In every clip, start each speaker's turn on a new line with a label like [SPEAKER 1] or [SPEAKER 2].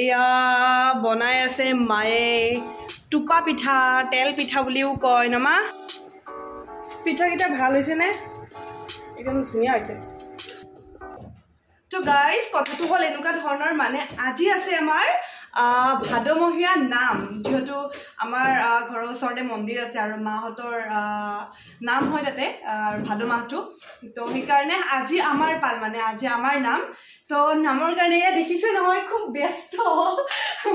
[SPEAKER 1] এয়া বনাই আছে মায়ে টুপা পিঠা তেল পিঠা বুলিও কয় নমা পিঠাকেইটা ভাল হৈছে নে একদম ধুনীয়া হৈছে তো গাইজ কথাটো হ'ল এনেকুৱা ধৰণৰ মানে আজি আছে আমাৰ ভাদমহীয়া নাম যেহেতু আমাৰ ঘৰৰ ওচৰতে মন্দিৰ আছে আৰু মাহঁতৰ নাম হয় তাতে ভাদ মাহটো তো সেইকাৰণে আজি আমাৰ পাল মানে আজি আমাৰ নাম তো নামৰ কাৰণে এয়া দেখিছে নহয় খুব ব্যস্ত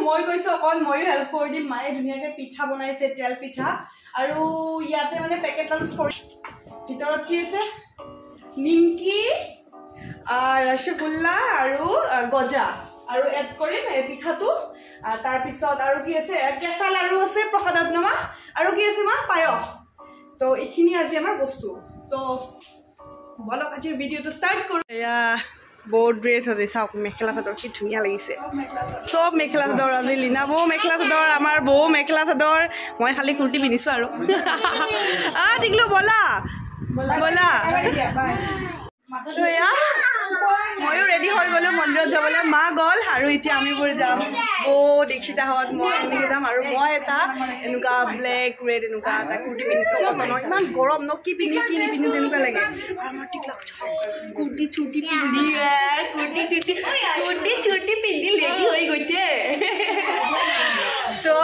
[SPEAKER 1] মই কৈছোঁ অকণ ময়ো হেল্প কৰি দিম মায়ে ধুনীয়াকৈ পিঠা বনাইছে তেল পিঠা আৰু ইয়াতে মানে পেকেট লাঞ্চ কৰি ভিতৰত কি আছে নিমকি ৰসগোল্লা আৰু গজা আৰু এড কৰিম এই পিঠাটো তাৰপিছত আৰু কি আছে কেঁচা লাড়ু আছে প্ৰসাদত নমা আৰু কি আছে মা পায়স তো এইখিনি আজি আমাৰ বস্তু তো বলক আজি ভিডিঅ'টো ষ্টাৰ্ট কৰোঁ এয়া বহুত ড্ৰেছ আজি চাওক মেখেলা চাদৰ কি ধুনীয়া লাগিছে চব মেখেলা চাদৰ আজি লীনা বৌ মেখেলা চাদৰ আমাৰ বৌ মেখেলা চাদৰ মই খালি কুৰ্তি পিন্ধিছোঁ আৰু টিকলো বলা বলা ময়ো ৰেডি হৈ গ'লো মন্দিৰত যাবলৈ মা গ'ল আৰু এতিয়া আমিবোৰ যাম দীক্ষিতাহঁত মই এনেকৈ যাম আৰু মই এটা এনেকুৱা ব্লেক ৰেড এনেকুৱা এটা কুৰ্তি পিন্ধিছোঁ কটনৰ ইমান গৰম ন কি পিন্ধি কি নিপিন্ধি তেনেকুৱা লাগে কুৰ্তি চুটি পিন্ধি কুৰ্তি চুটি পিন্ধি ৰেডি হৈ গৈছে তো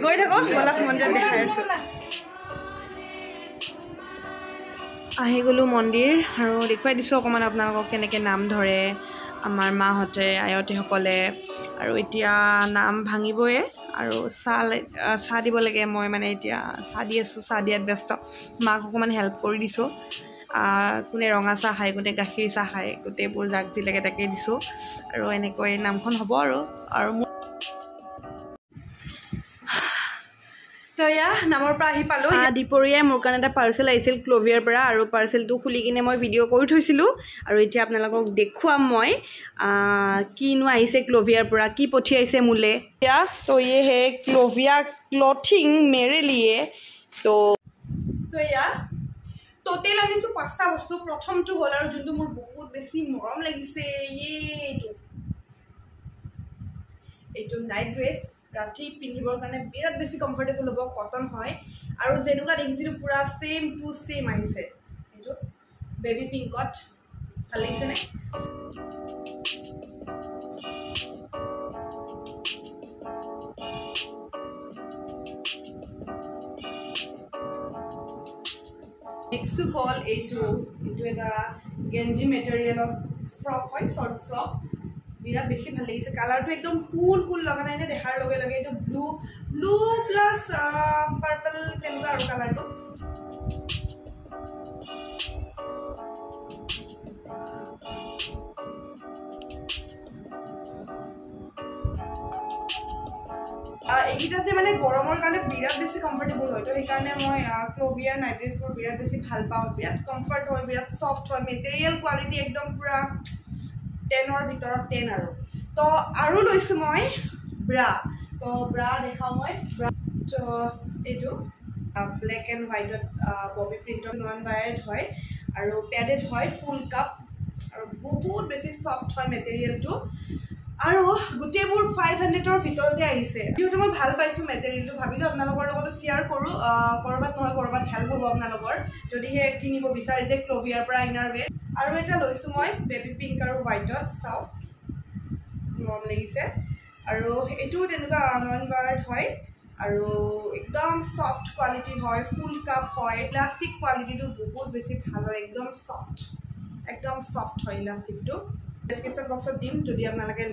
[SPEAKER 1] গৈ থাকক বলা মন্দিৰত দেখাই আছোঁ আহি গ'লোঁ মন্দিৰ আৰু দেখুৱাই দিছোঁ অকণমান আপোনালোকক কেনেকৈ নাম ধৰে আমাৰ মাহঁতে আয়তীসকলে আৰু এতিয়া নাম ভাঙিবই আৰু চাহ দিব লাগে মই মানে এতিয়া চাহ দি আছোঁ চাহ দিয়াত ব্যস্ত মাক অকণমান হেল্প কৰি দিছোঁ কোনে ৰঙা চাহ খায় কোনে গাখীৰ চাহ খায় গোটেইবোৰ যাক যি লাগে তাকে দিছোঁ আৰু এনেকৈ নামখন হ'ব আৰু তো এয়া নামৰ পৰা আহি পালোঁ দুপৰীয়াই মোৰ কাৰণে এটা পাৰ্চেল আহিছিল ক্ল'ভিয়াৰ পৰা আৰু পাৰ্চেলটো খুলি কিনে মই ভিডিঅ' কৰি থৈছিলোঁ আৰু এতিয়া আপোনালোকক দেখুৱাম মই কিনো আহিছে ক্ল'ভিয়াৰ পৰা কি পঠিয়াইছে মোলে এয়া তো ये है क्लोविया क्लॉथिंग मेरे लिए তো এয়া টোটেল আনিছোঁ 5টা বস্তু প্ৰথমটো হ'ল আৰু যোনটো মোৰ বহুত বেছি মৰম লাগিছে এইটো নাইট ড্ৰেছ ৰাতি পিন্ধিবৰ কাৰণে বিৰাট বেছি কমফৰ্টেবল হ'ব কটন হয় আৰু যেনেকুৱা দেখিছিলোঁ পূৰা ছেম টু ছেম আহিছে এইটো বেবী পিংকত ভাল লাগিছেনে নেক্সটটো হ'ল এইটো এটা গেঞ্জি মেটেৰিয়েলত ফ্ৰক হয় শ্বৰ্ট ফ্ৰক বিৰাট বেছি ভাল লাগিছে কালাৰটো একদম কুল লগা নাই নে দেখাৰ লগে লগে এইটো ব্লু প্লাছ পাৰ্পল তেনেকুৱা আৰু কালাৰটো এইকেইটা যে মানে গৰমৰ কাৰণে বিৰাট বেছি কমফৰ্টেবল হয় তো সেইকাৰণে মই ক্ল'ভিয়াৰ নাইট ড্ৰেছবোৰ বিৰাট বেছি ভাল পাওঁ বিৰাট কমফৰ্ট হয় বিৰাট চফ্ট হয় মেটেৰিয়েল কোৱালিটি একদম পূৰা 10ৰ ভিতৰত 10 আৰু তো আৰু লৈছোঁ মই ব্ৰা তো ব্ৰা দেখাওঁ মই ব্ৰা তো এইটো ব্লেক এণ্ড হোৱাইটত ববি প্ৰিণ্টৰ নন ৱায়াৰ্ড হয় আৰু পেডেড হয় ফুল কাপ আৰু বহুত বেছি চফ্ট হয় মেটেৰিয়েলটো আৰু গোটেইবোৰ 500ৰ ভিতৰতে আহিছে যিহেতু মই ভাল পাইছোঁ মেটেৰিয়েলটো ভাবিছোঁ আপোনালোকৰ লগতো শ্বেয়াৰ কৰোঁ ক'ৰবাত নহয় ক'ৰবাত হেল্প হ'ব আপোনালোকৰ যদিহে কিনিব বিচাৰিছে ক্ল'ভিয়াৰ পৰা ইনাৰৱেৰ আৰু এটা লৈছোঁ মই বেবী পিংক আৰু হোৱাইটত চাওক মৰম লাগিছে আৰু এইটোও তেনেকুৱা নন ৱায়াৰ্ড হয় আৰু একদম চফ্ট কোৱালিটি হয় ফুল কাপ হয় ইলাষ্টিক কোৱালিটিটো বহুত বেছি ভাল হয় একদম চফ্ট হয় ইলাষ্টিকটো ডেছক্ৰিপশ্যন বক্সত দিম যদি আপোনালোকে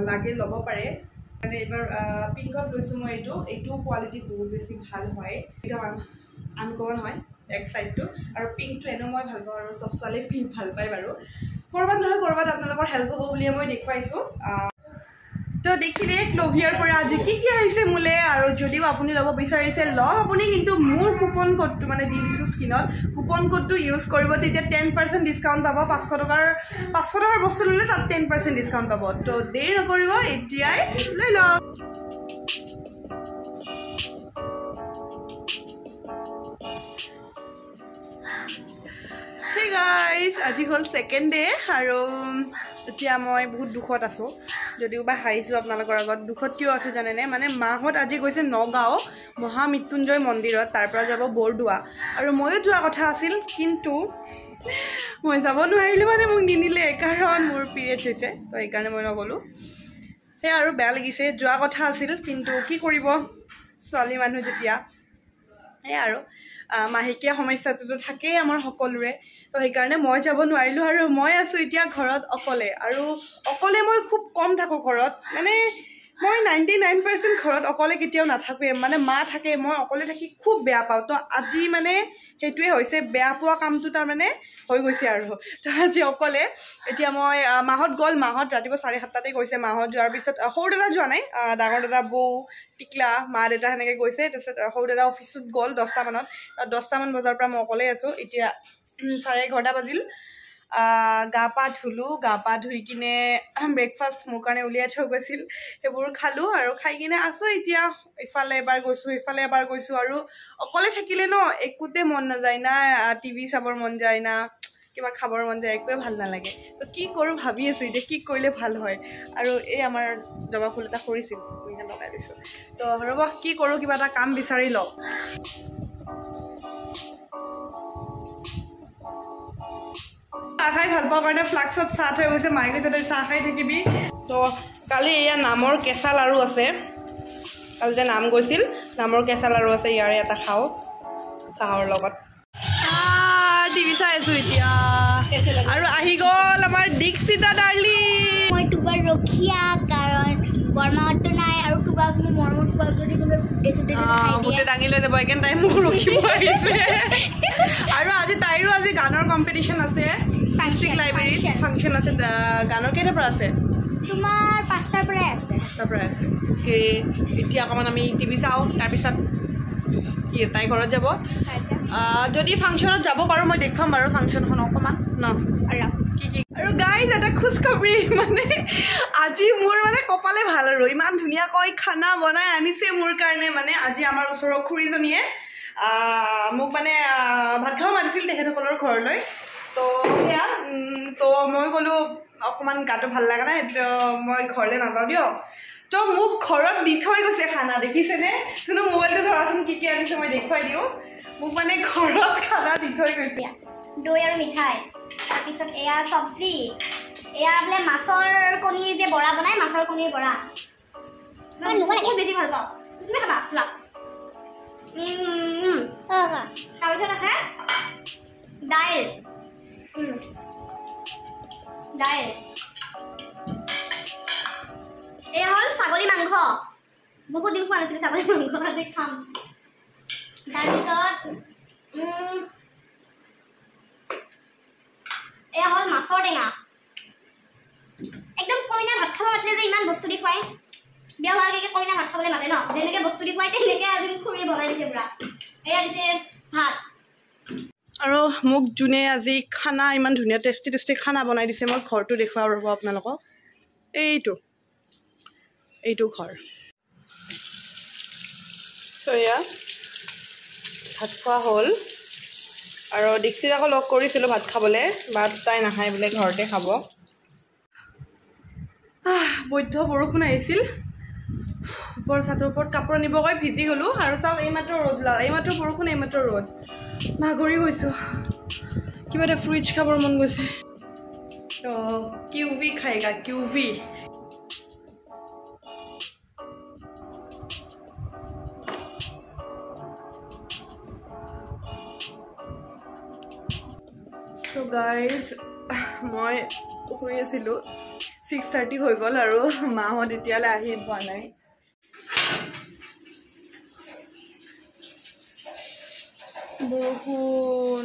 [SPEAKER 1] লাগে ল'ব পাৰে মানে এইবাৰ পিংকত লৈছোঁ মই এইটোও কোৱালিটি বহুত বেছি ভাল হয় একদম আনকমন হয় বেক চাইডটো আৰু পিংকটো এনেও মই ভাল পাওঁ আৰু চব ছোৱালীয়ে পিংক ভাল পায় বাৰু ক'ৰবাত নহয় ক'ৰবাত আপোনালোকৰ হেল্প হ'ব বুলিয়ে মই দেখুৱাইছোঁ তো দেখিলে ক্ল'ভিয়াৰ পৰা আজি কি আহিছে মোলে আৰু যদিও আপুনি ল'ব বিচাৰিছে লওক আপুনি কিন্তু মোৰ কুপন কোডটো মানে দি দিছোঁ স্ক্ৰীনত কুপন কোডটো ইউজ কৰিব তেতিয়া 10% ডিছকাউণ্ট পাব 500 টকাৰ বস্তু ল'লে তাত 10% ডিছকাউণ্ট পাব তো দেৰি নকৰিব এতিয়াই লৈ লওক Hey guys, আজি হ'ল 2nd ডে আৰু এতিয়া মই বহুত দুখত আছোঁ যদিও বা হাঁহিছোঁ আপোনালোকৰ আগত দুখত কিয় আছোঁ জানেনে মানে মাহঁত আজি গৈছে নগাঁও মহামৃত্যুঞ্জয় মন্দিৰত তাৰ পৰা যাব বৰদোৱা আৰু ময়ো যোৱা কথা আছিল কিন্তু মই যাব নোৱাৰিলোঁ মানে মোক নিনিলে কাৰণ মোৰ পিৰিয়ডছ হৈছে তো সেইকাৰণে মই নগ'লোঁ সেয়া আৰু বেয়া লাগিছে যোৱা কথা আছিল কিন্তু কি কৰিব ছোৱালী মানুহ যেতিয়া সেয়া আৰু মাহেকীয়া সমস্যাটোতো থাকেই আমাৰ সকলোৰে তো সেইকাৰণে মই যাব নোৱাৰিলোঁ আৰু মই আছোঁ এতিয়া ঘৰত অকলে আৰু অকলে মই খুব কম থাকোঁ ঘৰত মানে মই 99% ঘৰত অকলে কেতিয়াও নাথাকোঁৱে মানে মা থাকে মই অকলে থাকি খুব বেয়া পাওঁ তো আজি মানে সেইটোৱে হৈছে বেয়া পোৱা কামটো তাৰমানে হৈ গৈছে আৰু তো আজি অকলে এতিয়া মই মাহত গ'ল মাহত ৰাতিপুৱা 7:30 গৈছে মাহত যোৱাৰ পিছত সৰু দাদা যোৱা নাই ডাঙৰ দাদা বৌ টিকলা মা দেউতা সেনেকৈ গৈছে তাৰপিছত সৰু দাদা অফিচত গ'ল 10টা মানত 10টামান বজাৰ পৰা মই অকলে আছোঁ এতিয়া 11:30 বাজিল গা পা ধুলোঁ গা পা ধুই কিনে ব্ৰেকফাষ্ট মোৰ কাৰণে উলিয়াই থৈ গৈছিল সেইবোৰ খালোঁ আৰু খাই কিনে আছোঁ এতিয়া ইফালে এবাৰ গৈছোঁ ইফালে এবাৰ গৈছোঁ আৰু অকলে থাকিলে ন একোতে মন নাযায় না টিভি চাবৰ মন যায় না কিবা খাবৰ মন যায় একোৱে ভাল নালাগে তো কি কৰোঁ ভাবি আছোঁ এতিয়া কি কৰিলে ভাল হয় আৰু এই আমাৰ জবা ফুল এটা কৰিছিল মই লগাই দিছোঁ তো ৰ'ব কি কৰোঁ কিবা এটা কাম বিচাৰি লওঁ চাহ খাই ভাল পাওঁ কাৰণে ফ্লাক্সত চাহ থৈ গৈছে মায়ে কৈছে তই চাহ খাই থাকিবি তো কালি এয়া নামৰ কেঁচা লাড়ু আছে কালি যে নাম গৈছিল নামৰ কেঁচা লাড়ু আছে ইয়াৰে এটা খাওঁ চাহৰ লগত টিভি চাই আছোঁ এতিয়া আৰু আহি গ'ল আমাৰ দীক্ষিতা ডাৰ্লিং
[SPEAKER 2] মই তোমাৰ ৰখিয়া কাৰণ বৰমাহঁতো নাই আৰু তোমাক মোৰ মৰমৰ তোমাক যদি কোনোবাই ফুটে
[SPEAKER 1] দাঙি লৈ যাব এইকাৰণে তাই মোক ৰখিব আহিছে আৰু আজি তাইৰো আজি গানৰ কম্পিটিশ্যন আছে ডিষ্ট্ৰিক্ট লাইব্ৰেৰীত ফাংচন আছে গানৰ কেইটাৰ পৰা আছে
[SPEAKER 2] তোমাৰ 5টাৰ পৰাই আছে
[SPEAKER 1] এতিয়া অকণমান আমি টিভি চাওঁ তাৰপিছত কি তাই ঘৰত যাব যদি ফাংচনত যাব পাৰোঁ মই দেখুৱাম বাৰু ফাংচনখন অকণমান ন কি কি আৰু গাইজ এটা খোজখাবৰি মানে আজি মোৰ মানে কপালে ভাল আৰু ইমান ধুনীয়াকৈ খানা বনাই আনিছে মোৰ কাৰণে মানে আজি আমাৰ ওচৰৰ খুৰীজনীয়ে মোক মানে ভাত খাব মাতিছিল তেখেতসকলৰ ঘৰলৈ তো সেয়া তো মই ক'লোঁ অকণমান গাটো ভাল লগা নাই মই ঘৰলৈ নাযাওঁ দিয়ক তো মোক ঘৰত দি থৈ গৈছে খানা দেখিছেনে কিন্তু মোবাইলটো ধৰাচোন কি কি আনিছে মই দেখুৱাই দিওঁ মোক মানে ঘৰত খানা দি থৈ গৈছে
[SPEAKER 2] দৈ আৰু মিঠাই তাৰপিছত এয়া চব্জি এয়া বোলে মাছৰ কণী যে বৰা বনাই মাছৰ কণীৰ বৰা মই বহুত বেছি ভাল পাওঁ তুমি খাবা খোলা তাৰপিছত আছে দাইল দাইল এয়া হ'ল ছাগলী মাংস বহুত দিন খোৱা নাছিলোঁ ছাগলী মাংস আজি খাম তাৰপিছত এয়া হ'ল মাছৰ টেঙা একদম কইনা ভাত খাব মাতিলে যে ইমান বস্তু দি খুৱাই বিয়া হোৱাৰ আগে কইনা ভাত খাবলৈ মাতে ন যেনেকৈ বস্তু দি খুৱাই তেনেকৈ আজি খুৰীয়ে বনাই দিছে পুৰা এয়া দিছে ভাত
[SPEAKER 1] আৰু মোক যোনে আজি খানা ইমান ধুনীয়া টেষ্টি খানা বনাই দিছে মই ঘৰটো দেখুৱাওঁ ৰ'ব আপোনালোকক এইটো ঘৰ তো এয়া ভাত খোৱা হ'ল আৰু দীক্ষিতাকো লগ কৰিছিলোঁ ভাত খাবলৈ ভাত তাই নাখায় বোলে ঘৰতে খাব বৈধ্য বৰষুণ আহিছিল ওপৰ ছাতৰ ওপৰত কাপোৰ নিব গৈ ভিজি গ'লোঁ আৰু চাওক এইমাত্ৰ ৰ'দ ওলাল এইমাত্ৰ বৰষুণ এইমাত্ৰ ৰ'দ ভাগৰি গৈছোঁ কিবা এটা ফ্ৰুইটছ খাবৰ মন গৈছে তো কিউভি খাইগা কিউভি তো গাইজ মই শুই আছিলোঁ 6:30 হৈ গ'ল আৰু মাহঁত এতিয়ালৈ আহি পোৱা নাই বৰষুণ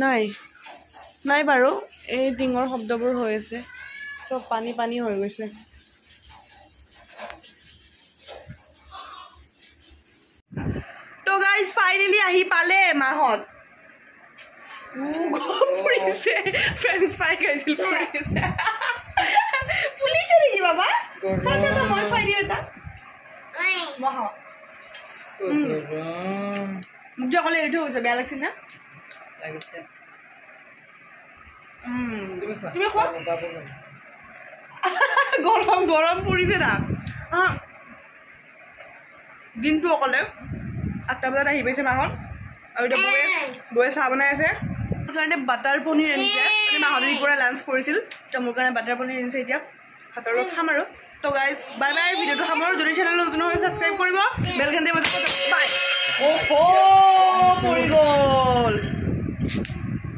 [SPEAKER 1] নাই বাৰু এই টিঙৰ শব্দবোৰ হৈ আছে চব পানী হৈ গৈছে তো গাইজ ফাইনেলি আহি পালে মাহঁত ফুৰিছে ফ্ৰেঞ্চ ফ্ৰাই খাইছিল ফুৰিছে ফুলিছে নেকি বাবা মই খুৱাই দিওঁ এটা মোক যে অকলে এৰি থৈ গৈছে বেয়া লাগিছিল না লাগিছে তুমি খোৱা গৰম গৰম পৰিছে না দিনটো অকলে 8টা বজাত আহি পাইছে মাহত আৰু এতিয়া বৌয়ে চাহ বনাই আছে মোৰ কাৰণে বাটাৰ পনীৰ আনিছে মানে মাহতিৰ পৰা লাঞ্চ কৰিছিল তো মোৰ কাৰণে বাটাৰ পনীৰ আনিছে এতিয়া ভাতৰ লগত খাম আৰু তো গাইজ বাই বাই ভিডিঅ'টো সামৰো যদি চেনেল নতুন হয় ছাবস্ক্ৰাইব কৰিব বেল ঘণ্টি বজাব বাই অ' পৰি গ'ল